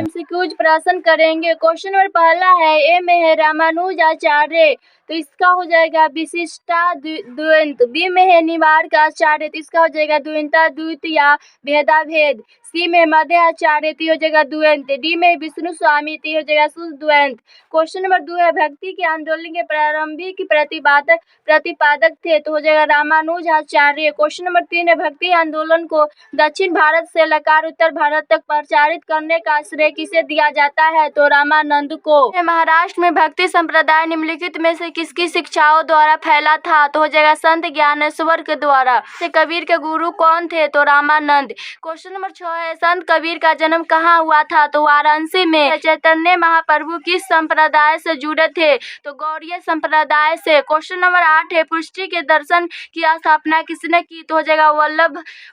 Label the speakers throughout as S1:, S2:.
S1: MCQs प्रश्न करेंगे। Question number पहला है, ए में है रामानुजाचार्य, तो इसका हो जाएगा विशिष्टाद्वैत। बी में है निम्बार्काचार्य, तो इसका हो जाएगा द्वैताद्वैत या भेदाभेद। सी में मध्वाचार्य, तो हो जाएगा द्वैत। डी में विष्णु स्वामी, तो हो जाएगा शुद्धद्वैत। क्वेश्चन नंबर 2 है, भक्ति के आंदोलन के प्रारंभिक प्रतिपादक थे, तो हो जाएगा रामानुजाचार्य। क्वेश्चन नंबर 3 है, भक्ति आंदोलन को दक्षिण भारत से लेकर उत्तर भारत तक प्रचारित करने का श्रेय किसे दिया जाता है, तो रामानंद को। महाराष्ट्र में भक्ति संप्रदाय निम्नलिखित में से किसकी शिक्षाओं द्वारा फैला था, तो हो जाएगा संत ज्ञानेश्वर के द्वारा। कबीर के गुरु कौन थे, तो रामानंद। क्वेश्चन नंबर 6 है, संत कबीर का जन्म कहाँ हुआ था, तो वाराणसी में। चैतन्य महाप्रभु किस संप्रदाय से जुड़े थे, तो गौड़ीय संप्रदाय से। क्वेश्चन नंबर 8 है, पुष्टि के दर्शन की स्थापना किसने की, तो हो जाएगा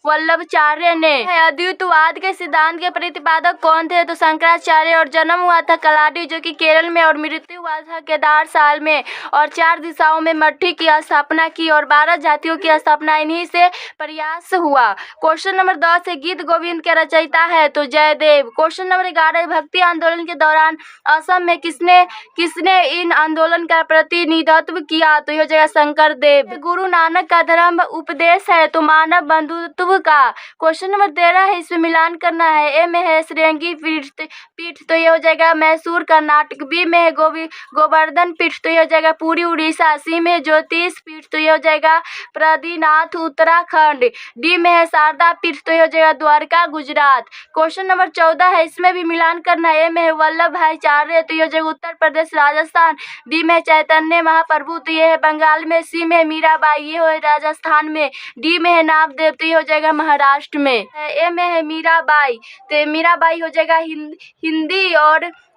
S1: वल्लभाचार्य ने। अद्वैतवाद के सिद्धांत के प्रतिपादक कौन थे, तो शंकराचार्य। और जन्म हुआ था कलाडी जो कि केरल में, और मृत्यु हुआ था केदार साल में। और 4 दिशाओं में मठी की स्थापना की और 12 जातियों की स्थापना इन्हीं से प्रयास हुआ। क्वेश्चन नंबर 10 है, गीत गोविंद के रचयिता है, तो जयदेव। क्वेश्चन नंबर 11, भक्ति आंदोलन के दौरान असम में किसने इन आंदोलन का प्रतिनिधित्व किया, तो हो जाएगा शंकर देव। गुरु नानक का धर्म उपदेश है, तो मानव बंधुत्व का। क्वेश्चन नंबर 13 है, इसमें मिलान करना है। ए में है श्रृंगी पीठ, तो ये हो जाएगा मैसूर कर्नाटक। बी में है गोवर्धन पीठ, तो ये हो जाएगा पूरी उड़ीसा। सी में है ज्योतिष पीठ, तो ये हो जाएगा प्रदीनाथ उत्तराखंड। डी में है शारदा पीठ, तो ये हो जाएगा द्वारका गुजरात। क्वेश्चन नंबर 14 है, इसमें भी मिलान करना है। ए में है वल्लभ भाईचार्य, तो ये हो जाएगा उत्तर प्रदेश राजस्थान। बी में चैतन्य महाप्रभु, तो ये है बंगाल में। सी में मीराबाई, ये हो राजस्थान में। डी में है नामदेव, तो ये हो जाएगा महाराष्ट्र में। ए में है मीराबाई, तो मीराबाई हो जाएगा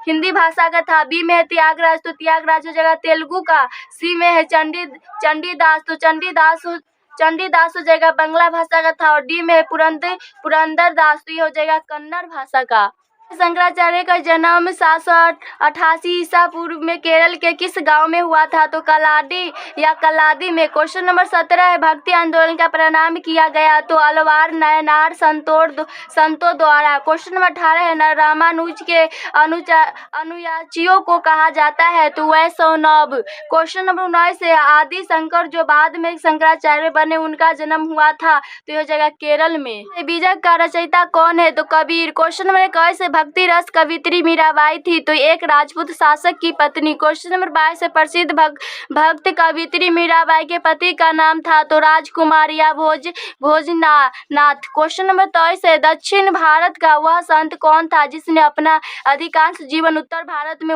S1: हिंदी भाषा का था। बी में है त्यागराज, तो त्यागराज हो जाएगा तेलुगु का। सी में है चंडीदास, तो चंडीदास हो जाएगा बांग्ला भाषा का था। और डी में है पुरंदरदास, तो ये हो जाएगा कन्नड़ भाषा का। शंकराचार्य का जन्म 788 ईसा पूर्व में केरल के किस गांव में हुआ था, तो कलादी में। क्वेश्चन नंबर 17 है, भक्ति आंदोलन का प्रणाम किया गया, तो अलवार नयनार संतों द्वारा। क्वेश्चन नंबर 18 है, रामानुज के अनुयायियों को कहा जाता है, तो वैष्णव। क्वेश्चन नंबर 19 है, आदि शंकर जो बाद में शंकराचार्य बने उनका जन्म हुआ था, तो हो जाएगा केरल में। बीजक का रचयिता कौन है, तो कबीर। क्वेश्चन नंबर 21 है, भक्ति रस कवित्री मीराबाई थी, तो एक राजपूत शासक की पत्नी। क्वेश्चन नंबर 22 है, प्रसिद्ध भक्त कवित्री मीराबाई के पति का नाम था, तो राजकुमार या भोजनाथ। क्वेश्चन नंबर 23 है, दक्षिण भारत का वह संत कौन था जिसने अपना अधिकांश जीवन उत्तर भारत में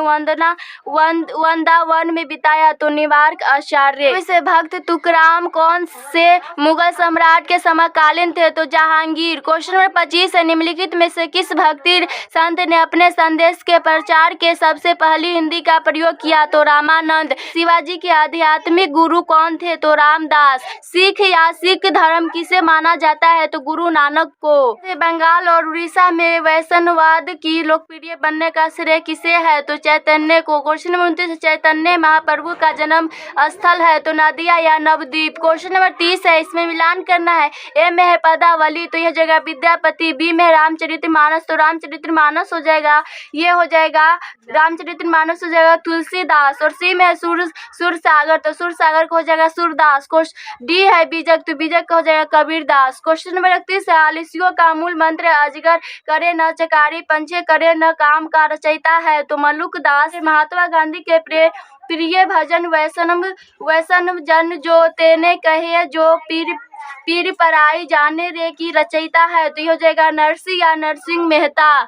S1: वृंदावन में बिताया, तो निम्बार्क आचार्य। इसे भक्त तुकाराम कौन से मुगल सम्राट के समकालीन थे, तो जहांगीर। क्वेश्चन नंबर 25 है, निम्नलिखित में से किस भक्ति संत ने अपने संदेश के प्रचार के सबसे पहले हिंदी का प्रयोग किया, तो रामानंद। शिवाजी के आध्यात्मिक गुरु कौन थे, तो रामदास। सिख धर्म किसे माना जाता है, तो गुरु नानक को। बंगाल और उड़ीसा में वैष्णववाद की लोकप्रिय बनने का श्रेय किसे है, तो चैतन्य को। क्वेश्चन नंबर 29, चैतन्य महाप्रभु का जन्म स्थल है, तो नदिया या नवद्वीप। क्वेश्चन नंबर 30 है, इसमें मिलान करना है। ए में है पदावली, तो यह जगह विद्यापति। बी में रामचरितमानस, तो रामचरितमानस हो जाएगा, ये हो जाएगा रामचरितमानस हो जाएगा तुलसीदास। और सी में है सुरसागर, तो सुरसागर को हो जाएगा सूरदास। डी है बीजक, तो बीजक का हो जाएगा कबीरदास। क्वेश्चन नंबर 31 है, आलसियों का मूल मंत्र अजगर करे न चकारी पंछी करे न काम का रचयिता है, तो मलुकदास। महात्मा गांधी के प्रिय भजन वैष्णव जन जो तेने कहे जो पीर पराई जाने रे की रचयिता है, तो ये हो जाएगा नरसिंह या नरसिंह मेहता।